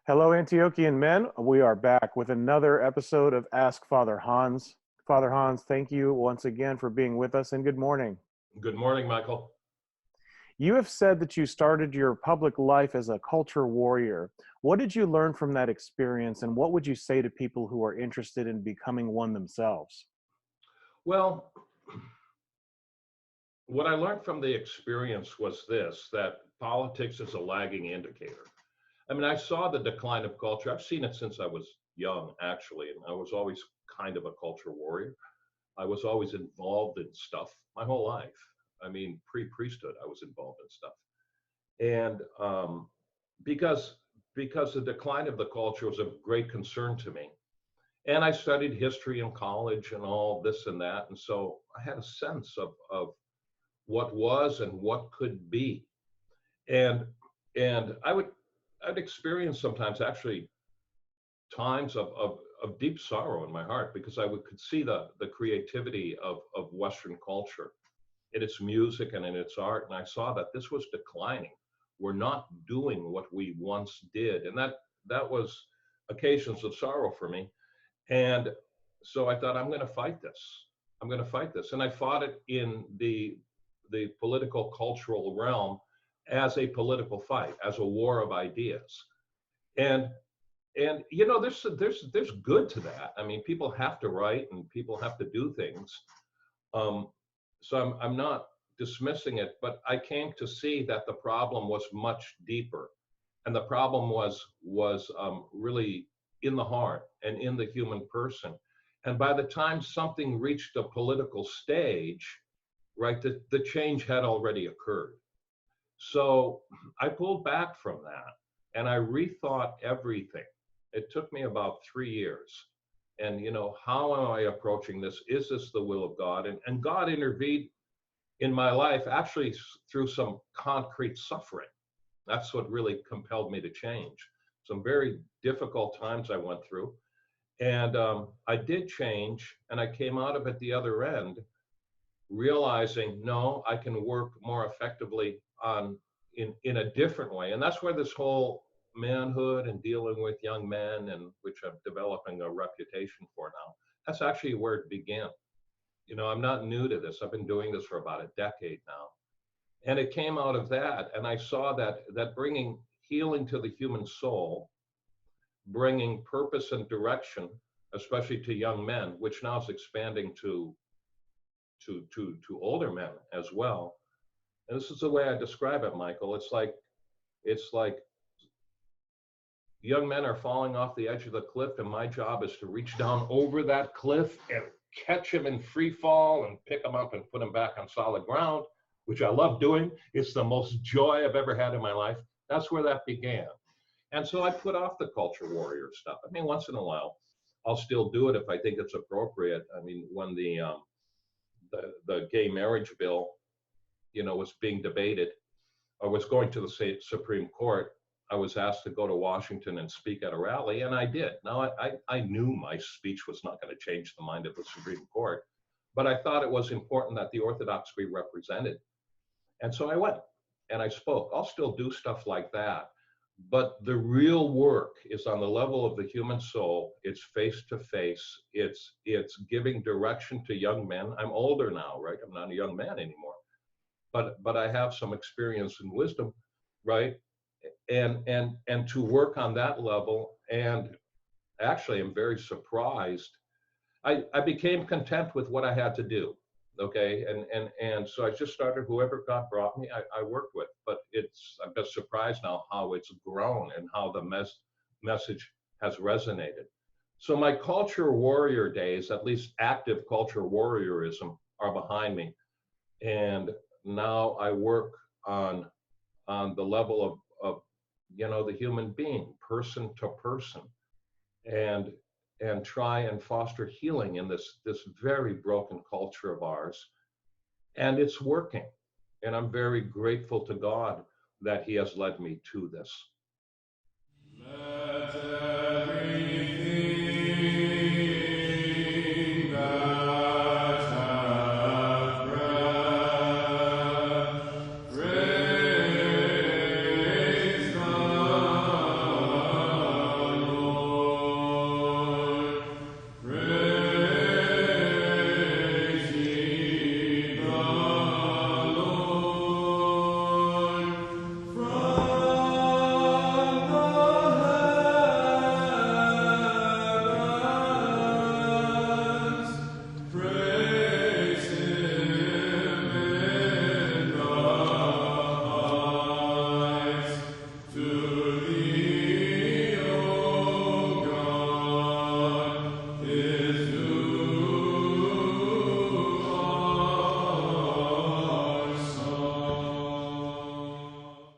Hello, Antiochian men. We are back with another episode of Ask Father Hans. Father Hans, thank you once again for being with us, and good morning. Good morning, Michael. You have said that you started your public life as a culture warrior. What did you learn from that experience, and what would you say to people who are interested in becoming one themselves? Well, what I learned from the experience was this, that politics is a lagging indicator. I mean, I saw the decline of culture. I've seen it since I was young, actually, and I was always kind of a culture warrior. I was always involved in stuff my whole life. I mean, pre-priesthood, I was involved in stuff. And because the decline of the culture was of great concern to me. And I studied history in college and all this and that. And so I had a sense of what was and what could be. And I'd experience sometimes actually times of deep sorrow in my heart because could see the creativity of Western culture in its music and in its art. And I saw that this was declining. We're not doing what we once did. And that was occasions of sorrow for me. And so I thought, I'm going to fight this. I'm going to fight this. And I fought it in the political cultural realm as a political fight, as a war of ideas. And you know, there's good to that. I mean, people have to write and people have to do things. So I'm not dismissing it, but I came to see that the problem was much deeper. And the problem was really in the heart and in the human person. And by the time something reached a political stage, right, the change had already occurred. So I pulled back from that and I rethought everything. It took me about 3 years. And, you know, how am I approaching this? Is this the will of God? And God intervened in my life actually through some concrete suffering. That's what really compelled me to change. Some very difficult times I went through. And I did change, and I came out of it the other end, realizing, no, I can work more effectively in a different way. And that's where this whole manhood and dealing with young men, and which I'm developing a reputation for now, that's actually where it began. You know, I'm not new to this. I've been doing this for about a decade now. And it came out of that. And I saw that bringing healing to the human soul, bringing purpose and direction, especially to young men, which now is expanding to older men as well. And this is the way I describe it, Michael. It's like young men are falling off the edge of the cliff, and my job is to reach down over that cliff and catch them in free fall and pick them up and put them back on solid ground, which I love doing. It's the most joy I've ever had in my life. That's where that began. And so I put off the culture warrior stuff. I mean, once in a while, I'll still do it if I think it's appropriate. I mean, when the gay marriage bill, you know, was being debated, or was going to the Supreme Court, I was asked to go to Washington and speak at a rally, and I did. Now, I knew my speech was not going to change the mind of the Supreme Court, but I thought it was important that the Orthodox be represented. And so I went and I spoke. I'll still do stuff like that. But the real work is on the level of the human soul. It's face to face. It's giving direction to young men. I'm older now, right? I'm not a young man anymore. But I have some experience and wisdom, right? And to work on that level. And actually, I'm very surprised. I became content with what I had to do. Okay, and so I just started whoever God brought me, I worked with. But I'm just surprised now how it's grown and how the message has resonated. So my culture warrior days, at least active culture warriorism, are behind me, and now I work on the level of you know, the human being, person to person, and try and foster healing in this very broken culture of ours. And it's working. And I'm very grateful to God that He has led me to this.